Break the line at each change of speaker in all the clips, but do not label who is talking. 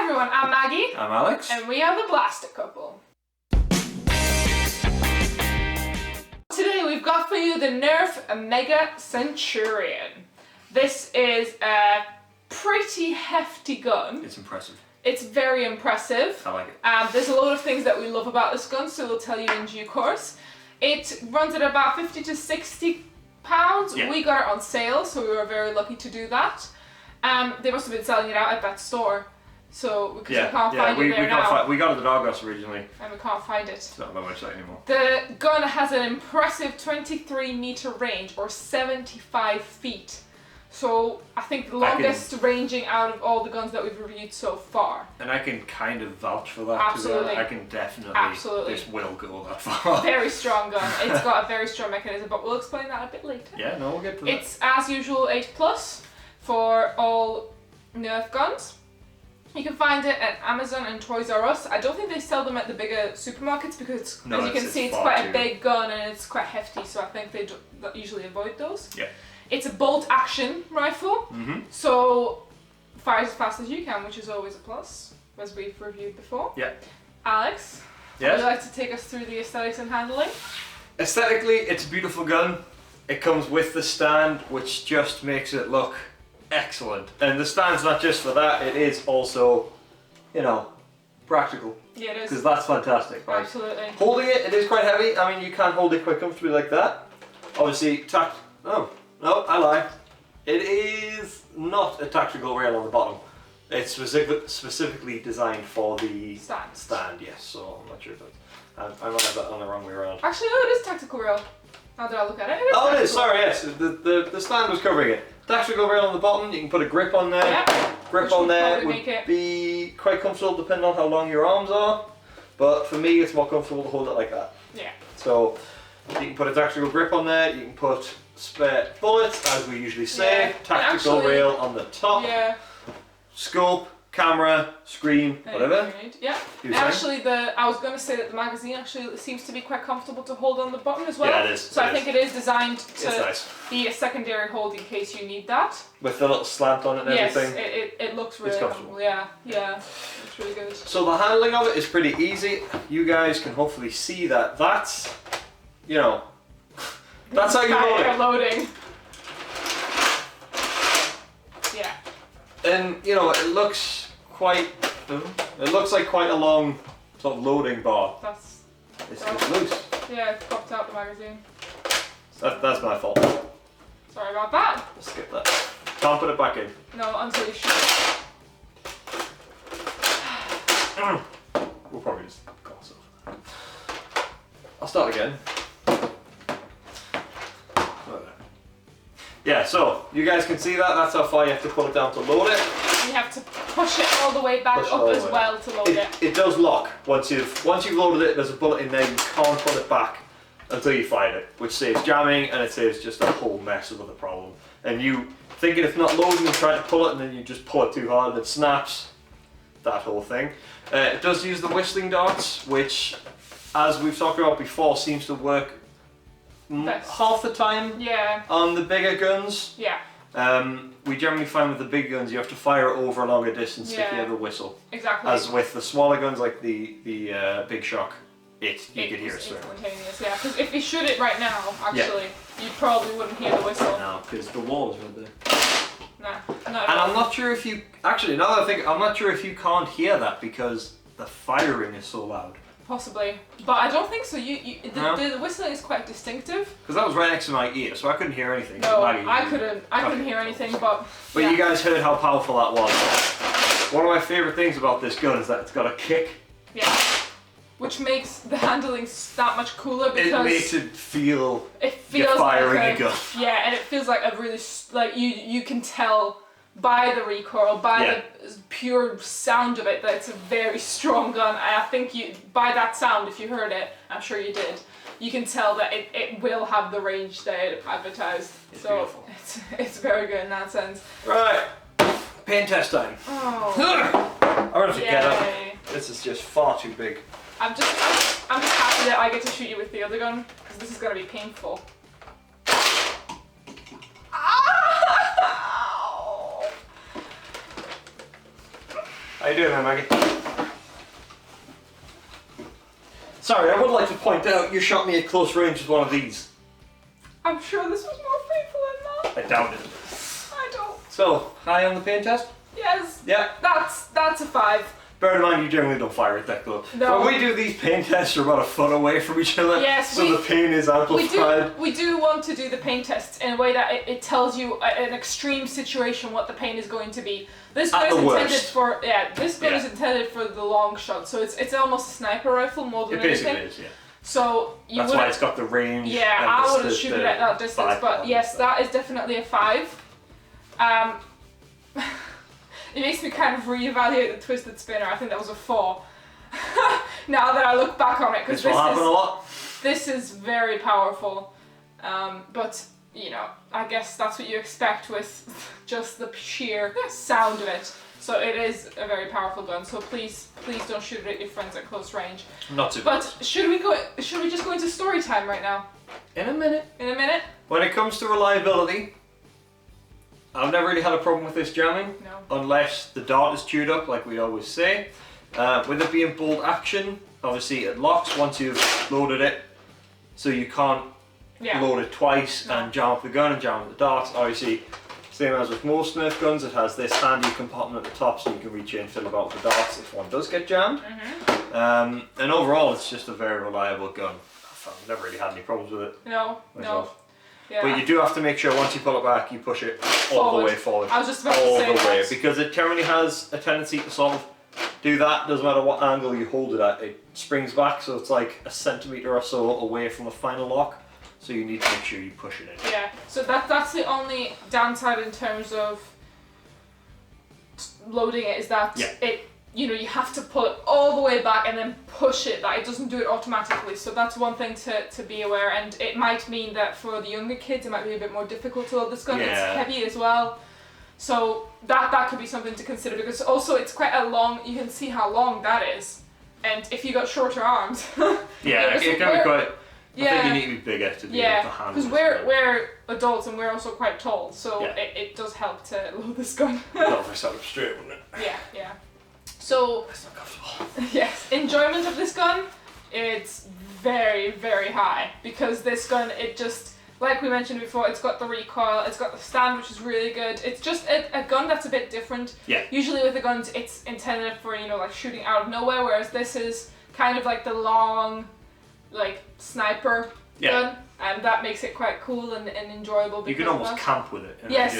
everyone, I'm Maggie.
I'm Alex.
And we are the Blaster Couple. Today we've got for you the Nerf Mega Centurion. This is a pretty hefty gun.
It's impressive.
It's very impressive.
I like it.
There's a lot of things that we love about this gun, so we'll tell you in due course. It runs at about 50 to 60 pounds.
Yeah.
We got it on sale, so we were very lucky to do that. They must have been selling it out at that store, so because we can't find it there now.
We got it at Argos originally.
And we can't find it.
It's not on my website anymore.
The gun has an impressive 23-meter range, or 75 feet. So I think the longest ranging out of all the guns that we've reviewed so far.
And I can kind of vouch for that.
Absolutely.
I can definitely.
Absolutely.
This will go that far.
Very strong gun. It's got a very strong mechanism, but we'll explain that a bit later.
Yeah, no, we'll get to that.
It's as usual 8+ for all Nerf guns. You can find it at Amazon and Toys R Us. I don't think they sell them at the bigger supermarkets because, as you can see, it's quite a big gun and it's quite hefty, so I think they usually avoid those.
Yeah.
It's a bolt-action rifle, so fires as fast as you can, which is always a plus, as we've reviewed before.
Yeah.
Alex,
yes?
would you like to take us through the aesthetics and handling?
Aesthetically, it's a beautiful gun. It comes with the stand, which just makes it look excellent. And the stand's not just for that, it is also, you know, practical.
Yeah, it is.
Because that's fantastic, right?
Absolutely.
Holding it is quite heavy. I mean, you can't hold it quite comfortably like that. Obviously, oh, no, I lied. It is not a tactical rail on the bottom. It's specifically designed for the stand, yes. So I'm not sure if that's... I might have that on the wrong way around.
Actually, no, it is tactical rail. Now that I look at it,
It is, sorry, yes. The stand was covering it. Tactical rail on the bottom, you can put a grip on there.
Yeah.
Grip on there would be quite comfortable depending on how long your arms are. But for me, it's more comfortable to hold it like that.
Yeah.
So you can put a tactical grip on there, you can put spare bullets, as we usually say, tactical rail on the top, scope, camera, screen, whatever.
Yeah. Actually, I was going to say that the magazine actually seems to be quite comfortable to hold on the bottom as well.
Yeah, it is.
So I think it is designed to be a secondary hold in case you need that.
With the little slant on it and everything.
Yes, it looks really comfortable. Yeah, it's really good.
So the handling of it is pretty easy. You guys can hopefully see that. That's, you know, that's how you load it.
Loading. Yeah.
And, you know, it looks like quite a long sort of loading bar. It's loose.
Yeah, it popped out the magazine.
That's my fault.
Sorry about that.
Let's skip that. Can't put it back in.
No, until you shoot.
We'll probably just gloss off. I'll start again. Yeah, so you guys can see that. That's how far you have to pull it down to load it.
You have to push it all the way back up as well to load it.
It does lock once you've loaded it. There's a bullet in there. You can't put it back until you find it, which saves jamming and it saves just a whole mess of other problem. And you thinking it's not loading and trying to pull it, and then you just pull it too hard and it snaps. That whole thing. It does use the whistling darts, which, as we've talked about before, seems to work half the time on the bigger guns.
Yeah.
We generally find with the big guns you have to fire it over a longer distance to hear the whistle.
Exactly.
As with the smaller guns like the Big Shock, you could hear it straight.
Instantaneous, yeah. Because if you shoot it right now, actually, you probably wouldn't hear the whistle.
No, because the wall is right there.
No,
and I'm not sure if you actually. Now that I think, I'm not sure if you can't hear that because the firing is so loud.
Possibly, but I don't think so. The whistling is quite distinctive.
Because that was right next to my ear, so I couldn't hear anything.
No, I couldn't hear anything, but
you guys heard how powerful that was. One of my favourite things about this gun is that it's got a kick.
Yeah. Which makes the handling that much cooler because
it makes it feel
you're
firing
like
a gun.
Yeah, and it feels like a really you can tell by the recoil, by the pure sound of it, that it's a very strong gun. I think by that sound, if you heard it, I'm sure you did, you can tell that it will have the range that it advertised.
It's
so
beautiful.
it's very good in that sense.
Right, pain test time.
Oh.
I'm gonna have to get up. This is just far too big.
I'm just happy that I get to shoot you with the other gun, because this is gonna be painful.
How you doing there, Maggie? Sorry, I would like to point out you shot me at close range with one of these.
I'm sure this was more painful than that.
I doubt it.
I don't.
So, high on the pain test?
Yes.
Yeah.
That's a 5.
Bear in mind, you generally don't fire it that close.
No.
When we do these pain tests, we're about a foot away from each other.
Yes,
so the pain is amplified.
We do want to do the pain tests in a way that it tells you an extreme situation what the pain is going to be. This gun is intended for this gun is intended for the long shot, so it's almost a sniper rifle more than anything.
It basically is, yeah.
So
that's why it's got the range.
Yeah, I wouldn't shoot it at that distance, but yes, that is definitely a 5. It makes me kind of reevaluate the twisted spinner. I think that was a 4. Now that I look back on it, because
this will happen a lot.
This is very powerful, but you know, I guess that's what you expect with just the sheer sound of it. So it is a very powerful gun. So please don't shoot it at your friends at close range.
Not too
But
bad.
should we just go into story time right now?
In a minute.
In a minute?
When it comes to reliability, I've never really had a problem with this jamming.
No.
Unless the dart is chewed up, like we always say. With it being bolt action, obviously it locks once you've loaded it. So you can't load it twice and jam up the gun and jam up the darts. Obviously, same as with most Nerf guns, it has this handy compartment at the top so you can reach in, fill it out with the darts if one does get jammed. And overall, it's just a very reliable gun. I've never really had any problems with it.
No. Yeah.
But you do have to make sure once you pull it back, you push it all the way forward.
I was just about to say
all the way,
that.
because it generally has a tendency to sort of do that. Doesn't matter what angle you hold it at, it springs back, so it's like a centimetre or so away from the final lock. So you need to make sure you push it in.
Yeah. So that's the only downside in terms of loading it, is that you have to pull it all the way back and then push it. That it doesn't do it automatically. So that's one thing to be aware. And it might mean that for the younger kids, it might be a bit more difficult to load this gun. It's heavy as well. So that could be something to consider, because also it's quite a long. You can see how long that is, and if you got shorter arms,
it can be quite. I think you need to be bigger to be able to handle it.
because we're adults and we're also quite tall, so it does help to load this gun.
Not if I sat up straight, wouldn't it?
Yeah. So
It's not comfortable.
yes, enjoyment of this gun, it's very, very high, because this gun, it just, like we mentioned before, it's got the recoil, it's got the stand, which is really good. It's just a gun that's a bit different.
Yeah.
Usually with the guns, it's intended for, like shooting out of nowhere, whereas this is kind of like the long, like sniper gun, and that makes it quite cool and enjoyable.
You can almost camp with it.
Yes,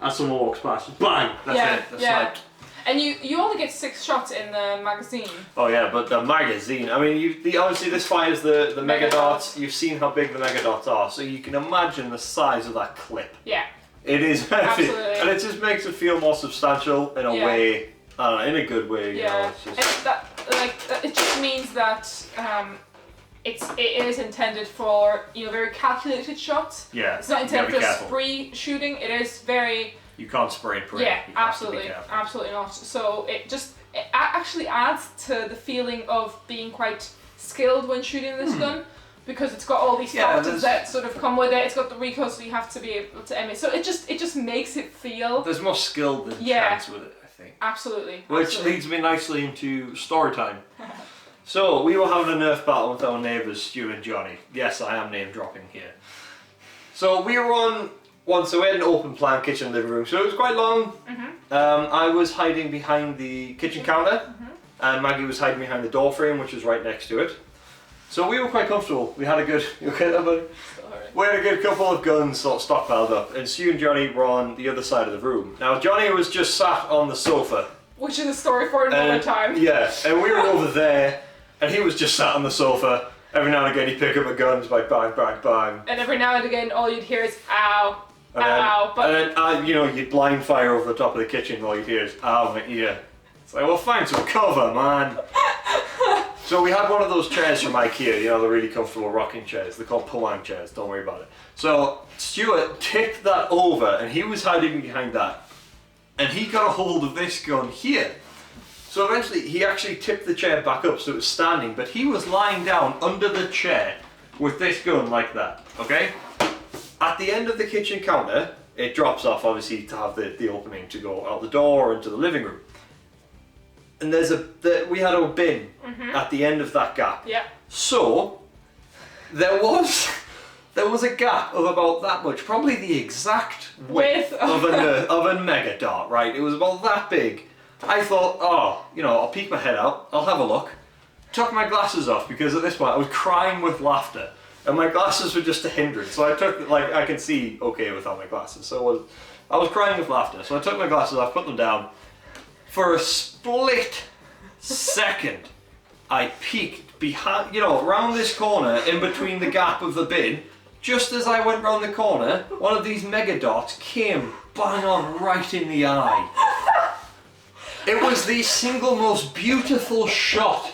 As someone walks past, just bang! That's it. That's
and you only get 6 shots in the magazine.
Oh yeah, but the magazine. I mean, obviously this fires the mega darts. You've seen how big the mega darts are, so you can imagine the size of that clip.
Yeah.
It is heavy,
Absolutely.
and it just makes it feel more substantial in a way. In a good way. You know, it's just...
And it just means that it is intended for very calculated shots.
Yeah.
It's not intended for spree shooting. It is very.
You can't spray and pray.
Yeah, absolutely not. So it actually adds to the feeling of being quite skilled when shooting this gun, because it's got all these factors that sort of come with it. It's got the recoil, so you have to be able to aim it. So it just makes it feel.
There's more skill than chance with it, I think.
Absolutely.
Which leads me nicely into story time. So we were having a Nerf battle with our neighbours, Stu and Johnny. Yes, I am name dropping here. So we were on one, so we had an open plan kitchen living room, so it was quite long. I was hiding behind the kitchen counter, and Maggie was hiding behind the door frame, which was right next to it. So we were quite comfortable. We had a good, you okay there, buddy? We had a good couple of guns sort of stockpiled up, and Stu and Johnny were on the other side of the room. Now Johnny was just sat on the sofa.
Which is a story for another time.
Yeah, and we were over there, and he was just sat on the sofa. Every now and again he'd pick up a gun, just like bang, bang, bang.
And every now and again all you'd hear is ow,
and
ow.
And then you'd blind fire over the top of the kitchen, all you'd hear is ow, my ear. It's like, well, find some cover, man. So we had one of those chairs from IKEA, the really comfortable rocking chairs. They're called Poang chairs, don't worry about it. So Stuart tipped that over, and he was hiding behind that. And he got a hold of this gun here. So eventually he actually tipped the chair back up so it was standing, but he was lying down under the chair with this gun like that, okay? At the end of the kitchen counter, it drops off obviously to have the opening to go out the door or into the living room. and we had our bin at the end of that gap.
Yeah.
So there was a gap of about that much, probably the exact width of a mega dart, right? It was about that big. I thought, oh, I'll peek my head out, I'll have a look. Took my glasses off because at this point I was crying with laughter, and my glasses were just a hindrance. So I took, I can see okay without my glasses. So I was crying with laughter. So I took my glasses off, put them down. For a split second, I peeked behind, around this corner, in between the gap of the bin. Just as I went round the corner, one of these mega darts came bang on right in the eye. It was the single most beautiful shot.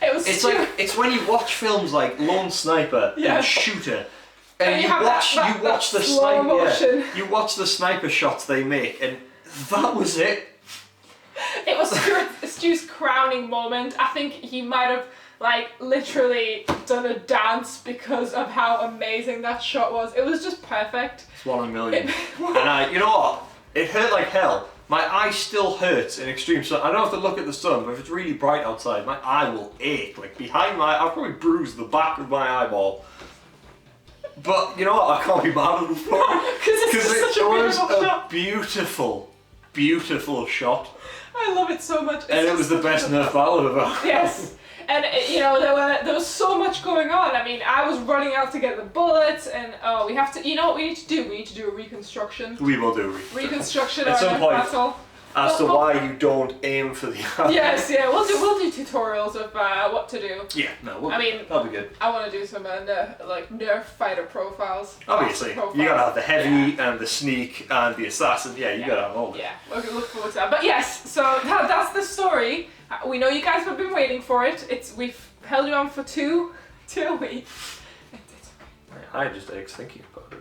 It's when you watch films like Lone Sniper and Shooter, and you watch the sniper. You watch the sniper shots they make, and that was it.
It was Stu's crowning moment. I think he might have literally done a dance because of how amazing that shot was. It was just perfect.
It's 1 in a million. And you know what? It hurt like hell. My eye still hurts in extreme sun. I don't have to look at the sun, but if it's really bright outside, my eye will ache. Behind my eye, I'll probably bruise the back of my eyeball. But you know what? I can't be mad at the phone. Because it was a beautiful, beautiful shot.
I love it so much.
And it was the best Nerf battle I've ever had.
Yes. And there was so much going on. I mean, I was running out to get the bullets, and we have to. You know what we need to do? We need to do a reconstruction.
We will do
reconstruction
at some point.
Battle.
As to why you don't aim for the eye.
Yes, yeah, we'll do tutorials of what to do.
Yeah, no, that'll be good.
I want to do some Nerf fighter profiles.
Obviously, you gotta have the heavy and the sneak and the assassin. Yeah, you gotta have all.
Yeah, we're gonna look forward to that. But yes, so that's the story. We know you guys have been waiting for it. We've held you on for two weeks.
I just aches thinking about it.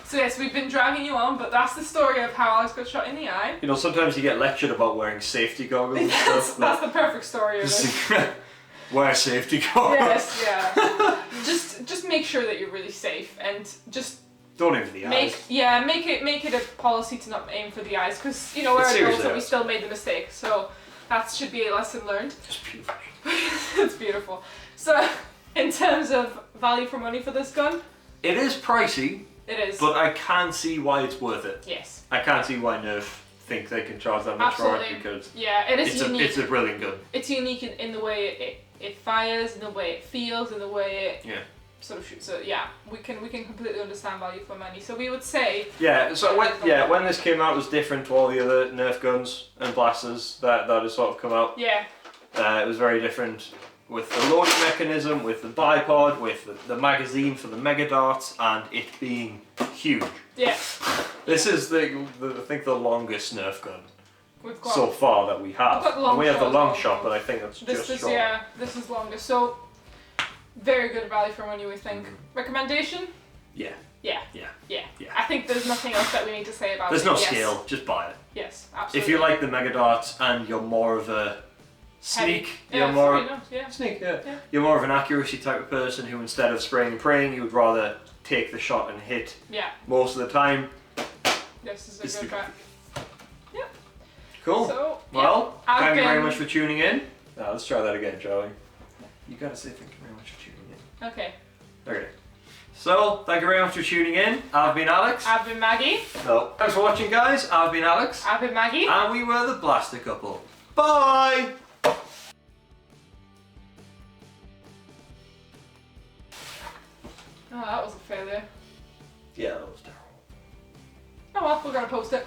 So yes, we've been dragging you on, but that's the story of how Alex got shot in the eye.
Sometimes you get lectured about wearing safety goggles and stuff.
That's the perfect story of it.
Wear safety goggles.
Yes, yeah. just make sure that you're really safe, and just
don't aim for the eyes.
Make it a policy to not aim for the eyes, because we're adults and we still made the mistake. So that should be a lesson learned.
It's beautiful.
It's beautiful. So in terms of value for money for this gun,
it is pricey.
It is.
But I can see why it's worth it.
Yes.
I can't see why Nerf think they can charge that much for it, because
it is unique.
It's a brilliant gun.
It's unique in the way it fires, in the way it feels, in the way it sort of shoots. So we can completely understand value for money. So we would say
when this came out, it was different to all the other Nerf guns and blasters that has sort of come out.
Yeah.
It was very different with the launch mechanism, with the bipod, with the magazine for the mega darts, and it being huge.
Yeah.
This is I think the longest Nerf gun
we've got
so far that we have.
And
we have the long shot, but I think that's
this
just short.
Yeah, this is longest. So very good value for money, we think. Recommendation?
Yeah.
Yeah. I think there's nothing else that we need to say about it.
There's no skill, just buy it.
Yes, absolutely.
If you like the mega darts and you're more of a sneak, you're more of an accuracy type of person who, instead of spraying and praying, you would rather take the shot and hit most of the time.
This is a good bet. Yep.
Cool.
So,
thank you very much for tuning in. Let's try that again, shall we? You gotta say thank you very much for tuning in. Okay. So, thank you very much for tuning in. I've been Alex.
I've been Maggie.
So, thanks for watching, guys. I've been Alex.
I've been Maggie.
And we were the Blaster Couple. Bye!
Oh, that was a failure.
Yeah, that was terrible.
Oh well, we're gonna post it.